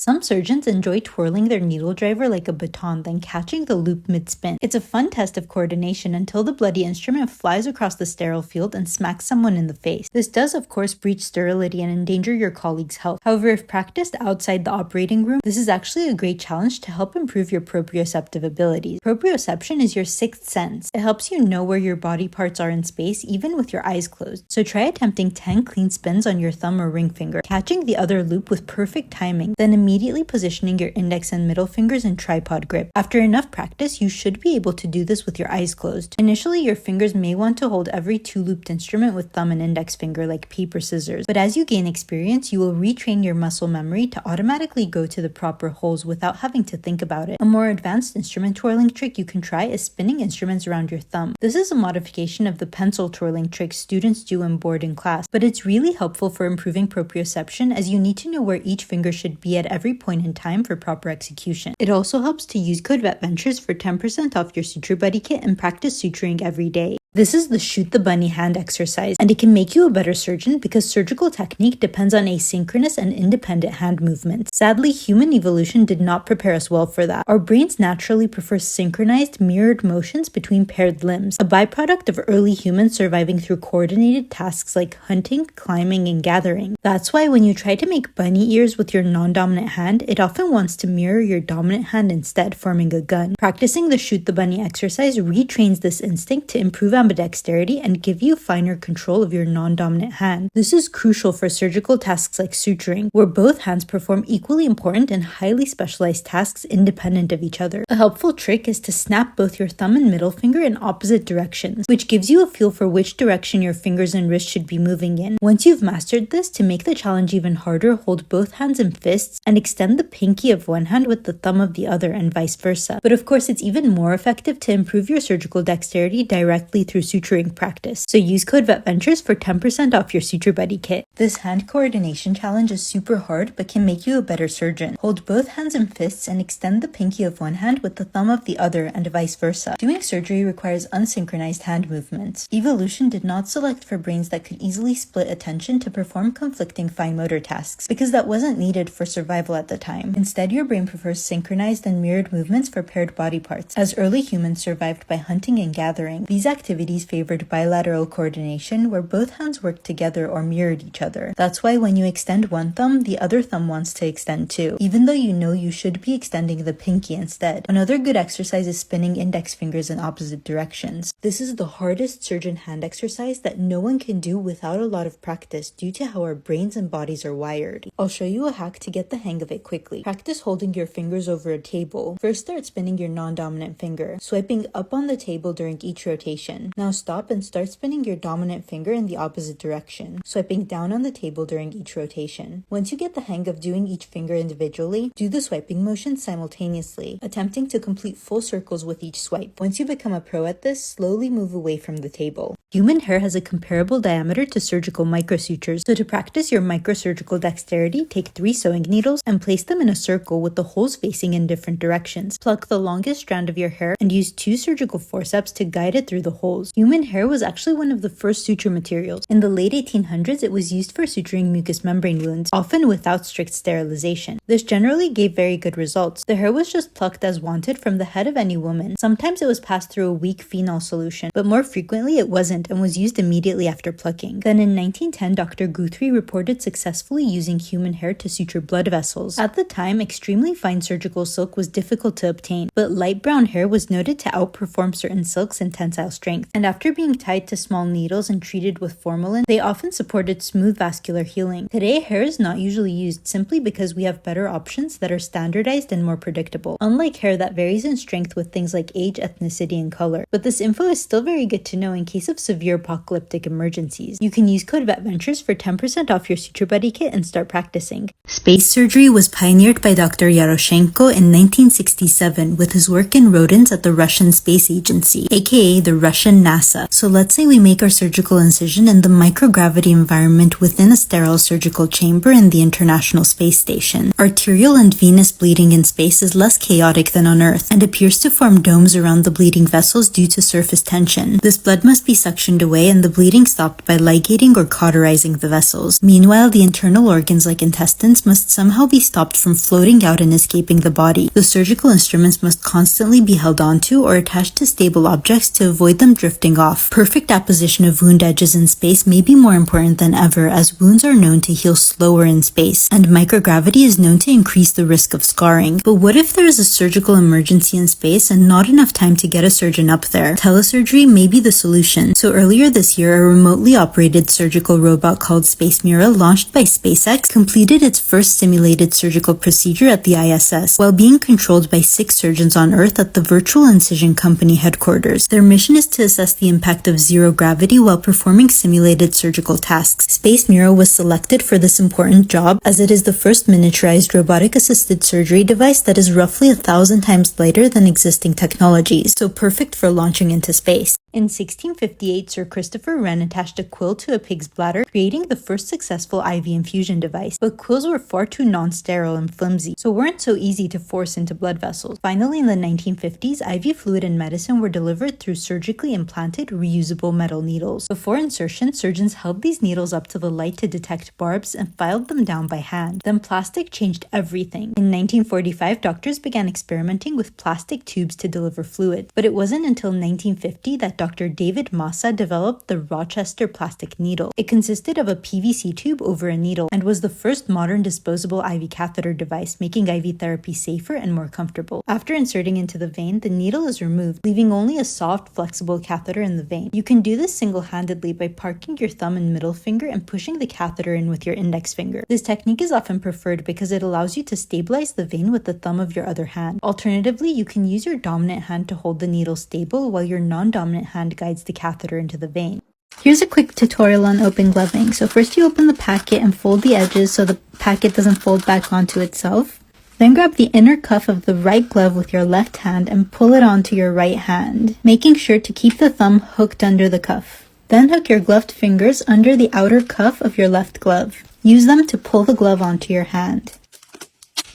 Some surgeons enjoy twirling their needle driver like a baton, then catching the loop mid-spin. It's a fun test of coordination until the bloody instrument flies across the sterile field and smacks someone in the face. This does, of course, breach sterility and endanger your colleague's health. However, if practiced outside the operating room, this is actually a great challenge to help improve your proprioceptive abilities. Proprioception is your sixth sense. It helps you know where your body parts are in space, even with your eyes closed. So try attempting 10 clean spins on your thumb or ring finger, catching the other loop with perfect timing, then immediately positioning your index and middle fingers in tripod grip. After enough practice, you should be able to do this with your eyes closed. Initially, your fingers may want to hold every two-looped instrument with thumb and index finger like paper scissors, but as you gain experience, you will retrain your muscle memory to automatically go to the proper holes without having to think about it. A more advanced instrument twirling trick you can try is spinning instruments around your thumb. This is a modification of the pencil twirling trick students do in board and class, but it's really helpful for improving proprioception as you need to know where each finger should be at every point in time for proper execution. It also helps to use code VetVentures for 10% off your Suture Buddy kit and practice suturing every day. This is the shoot the bunny hand exercise, and it can make you a better surgeon because surgical technique depends on asynchronous and independent hand movements. Sadly, human evolution did not prepare us well for that. Our brains naturally prefer synchronized, mirrored motions between paired limbs, a byproduct of early humans surviving through coordinated tasks like hunting, climbing, and gathering. That's why when you try to make bunny ears with your non-dominant hand, it often wants to mirror your dominant hand instead, forming a gun. Practicing the shoot the bunny exercise retrains this instinct to improve ambidexterity and give you finer control of your non-dominant hand. This is crucial for surgical tasks like suturing, where both hands perform equally important and highly specialized tasks independent of each other. A helpful trick is to snap both your thumb and middle finger in opposite directions, which gives you a feel for which direction your fingers and wrist should be moving in. Once you've mastered this, to make the challenge even harder, hold both hands in fists and extend the pinky of one hand with the thumb of the other and vice versa. But of course, it's even more effective to improve your surgical dexterity directly through suturing practice. So use code VetVentures for 10% off your Suture Buddy kit. This hand coordination challenge is super hard but can make you a better surgeon. Hold both hands in fists and extend the pinky of one hand with the thumb of the other and vice versa. Doing surgery requires unsynchronized hand movements. Evolution did not select for brains that could easily split attention to perform conflicting fine motor tasks because that wasn't needed for survival at the time. Instead, your brain prefers synchronized and mirrored movements for paired body parts. As early humans survived by hunting and gathering, these activities favored bilateral coordination where both hands worked together or mirrored each other. That's why when you extend one thumb, the other thumb wants to extend too, even though you know you should be extending the pinky instead. Another good exercise is spinning index fingers in opposite directions. This is the hardest surgeon hand exercise that no one can do without a lot of practice due to how our brains and bodies are wired. I'll show you a hack to get the hang of it quickly. Practice holding your fingers over a table. First start spinning your non-dominant finger, swiping up on the table during each rotation. Now stop and start spinning your dominant finger in the opposite direction, swiping down on the table during each rotation. Once you get the hang of doing each finger individually, do the swiping motion simultaneously, attempting to complete full circles with each swipe. Once you become a pro at this, slowly move away from the table. Human hair has a comparable diameter to surgical microsutures, so to practice your microsurgical dexterity, take 3 sewing needles and place them in a circle with the holes facing in different directions. Pluck the longest strand of your hair and use 2 surgical forceps to guide it through the holes. Human hair was actually one of the first suture materials. In the late 1800s, it was used for suturing mucous membrane wounds, often without strict sterilization. This generally gave very good results. The hair was just plucked as wanted from the head of any woman. Sometimes it was passed through a weak phenol solution, but more frequently it wasn't and was used immediately after plucking. Then in 1910, Dr. Guthrie reported successfully using human hair to suture blood vessels. At the time, extremely fine surgical silk was difficult to obtain, but light brown hair was noted to outperform certain silks in tensile strength. And after being tied to small needles and treated with formalin, they often supported smooth vascular healing. Today, hair is not usually used simply because we have better options that are standardized and more predictable, unlike hair that varies in strength with things like age, ethnicity, and color. But this info is still very good to know in case of severe apocalyptic emergencies. You can use code VetVentures for 10% off your Suture Buddy kit and start practicing. Space surgery was pioneered by Dr. Yaroshenko in 1967 with his work in rodents at the Russian Space Agency, aka the Russian than NASA. So let's say we make our surgical incision in the microgravity environment within a sterile surgical chamber in the International Space Station. Arterial and venous bleeding in space is less chaotic than on Earth and appears to form domes around the bleeding vessels due to surface tension. This blood must be suctioned away and the bleeding stopped by ligating or cauterizing the vessels. Meanwhile, the internal organs like intestines must somehow be stopped from floating out and escaping the body. The surgical instruments must constantly be held onto or attached to stable objects to avoid them drifting off. Perfect apposition of wound edges in space may be more important than ever, as wounds are known to heal slower in space, and microgravity is known to increase the risk of scarring. But what if there is a surgical emergency in space and not enough time to get a surgeon up there? Telesurgery may be the solution. So earlier this year, a remotely operated surgical robot called Space Mira, launched by SpaceX, completed its first simulated surgical procedure at the ISS, while being controlled by 6 surgeons on Earth at the Virtual Incision Company headquarters. Their mission is to assess the impact of zero gravity while performing simulated surgical tasks. Space Mira was selected for this important job as it is the first miniaturized robotic-assisted surgery device that is roughly 1,000 times lighter than existing technologies, so perfect for launching into space. In 1658, Sir Christopher Wren attached a quill to a pig's bladder, creating the first successful IV infusion device. But quills were far too non-sterile and flimsy, so weren't so easy to force into blood vessels. Finally, in the 1950s, IV fluid and medicine were delivered through surgically implanted, reusable metal needles. Before insertion, surgeons held these needles up to the light to detect barbs and filed them down by hand. Then plastic changed everything. In 1945, doctors began experimenting with plastic tubes to deliver fluid. But it wasn't until 1950 that Dr. David Massa developed the Rochester plastic needle. It consisted of a PVC tube over a needle and was the first modern disposable IV catheter device, making IV therapy safer and more comfortable. After inserting into the vein, the needle is removed, leaving only a soft, flexible catheter in the vein. You can do this single-handedly by parking your thumb and middle finger and pushing the catheter in with your index finger. This technique is often preferred because it allows you to stabilize the vein with the thumb of your other hand. Alternatively, you can use your dominant hand to hold the needle stable while your non-dominant hand guides the catheter into the vein. Here's a quick tutorial on open gloving. So first you open the packet and fold the edges so the packet doesn't fold back onto itself. Then grab the inner cuff of the right glove with your left hand and pull it onto your right hand, making sure to keep the thumb hooked under the cuff. Then hook your gloved fingers under the outer cuff of your left glove. Use them to pull the glove onto your hand.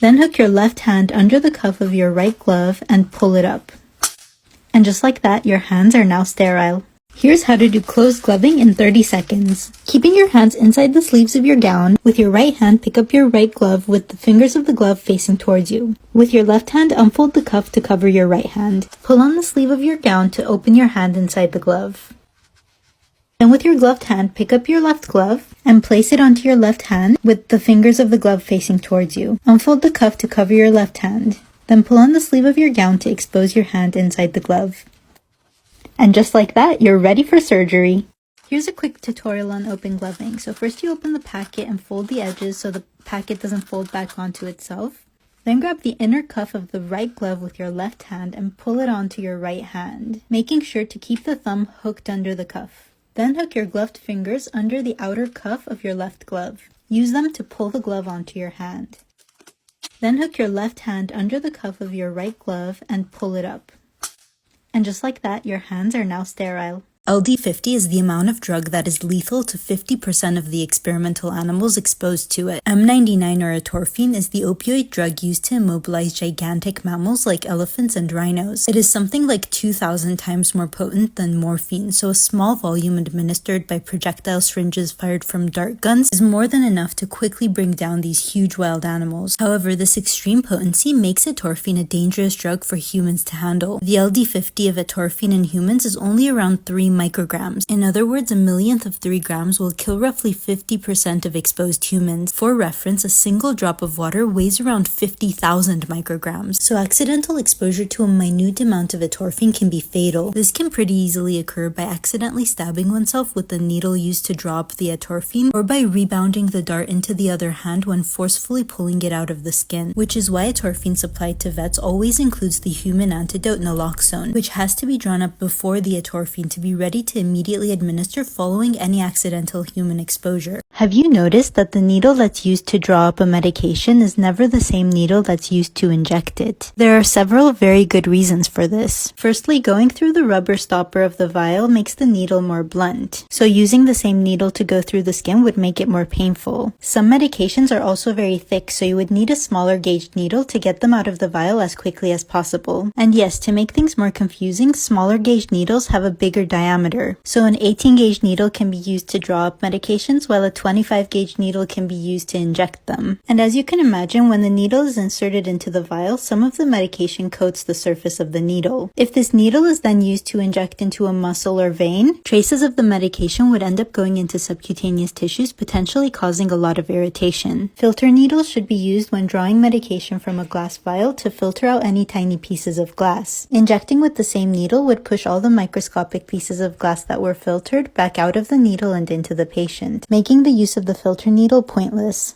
Then hook your left hand under the cuff of your right glove and pull it up. And just like that, your hands are now sterile. Here's how to do closed gloving in 30 seconds. Keeping your hands inside the sleeves of your gown, with your right hand pick up your right glove with the fingers of the glove facing towards you. With your left hand, unfold the cuff to cover your right hand. Pull on the sleeve of your gown to open your hand inside the glove. Then with your gloved hand, pick up your left glove and place it onto your left hand with the fingers of the glove facing towards you. Unfold the cuff to cover your left hand. Then pull on the sleeve of your gown to expose your hand inside the glove. And just like that, you're ready for surgery. Here's a quick tutorial on open gloving. So first you open the packet and fold the edges so the packet doesn't fold back onto itself. Then grab the inner cuff of the right glove with your left hand and pull it onto your right hand, making sure to keep the thumb hooked under the cuff. Then hook your gloved fingers under the outer cuff of your left glove. Use them to pull the glove onto your hand. Then hook your left hand under the cuff of your right glove and pull it up. And just like that, your hands are now sterile. LD50 is the amount of drug that is lethal to 50% of the experimental animals exposed to it. M99 or atorphine is the opioid drug used to immobilize gigantic mammals like elephants and rhinos. It is something like 2,000 times more potent than morphine, so a small volume administered by projectile syringes fired from dart guns is more than enough to quickly bring down these huge wild animals. However, this extreme potency makes atorphine a dangerous drug for humans to handle. The LD50 of atorphine in humans is only around 3 micrograms. In other words, a millionth of 3 grams will kill roughly 50% of exposed humans. For reference, a single drop of water weighs around 50,000 micrograms. So accidental exposure to a minute amount of atorphine can be fatal. This can pretty easily occur by accidentally stabbing oneself with the needle used to draw up the atorphine, or by rebounding the dart into the other hand when forcefully pulling it out of the skin, which is why atorphine supplied to vets always includes the human antidote naloxone, which has to be drawn up before the atorphine to be ready to immediately administer following any accidental human exposure. Have you noticed that the needle that's used to draw up a medication is never the same needle that's used to inject it? There are several very good reasons for this. Firstly, going through the rubber stopper of the vial makes the needle more blunt, so using the same needle to go through the skin would make it more painful. Some medications are also very thick, so you would need a smaller gauge needle to get them out of the vial as quickly as possible. And yes, to make things more confusing, smaller gauge needles have a bigger diameter. So an 18 gauge needle can be used to draw up medications, while a 25 gauge needle can be used to inject them. And as you can imagine, when the needle is inserted into the vial, some of the medication coats the surface of the needle. If this needle is then used to inject into a muscle or vein, traces of the medication would end up going into subcutaneous tissues, potentially causing a lot of irritation. Filter needles should be used when drawing medication from a glass vial to filter out any tiny pieces of glass. Injecting with the same needle would push all the microscopic pieces of glass that were filtered back out of the needle and into the patient, making the use of the filter needle pointless.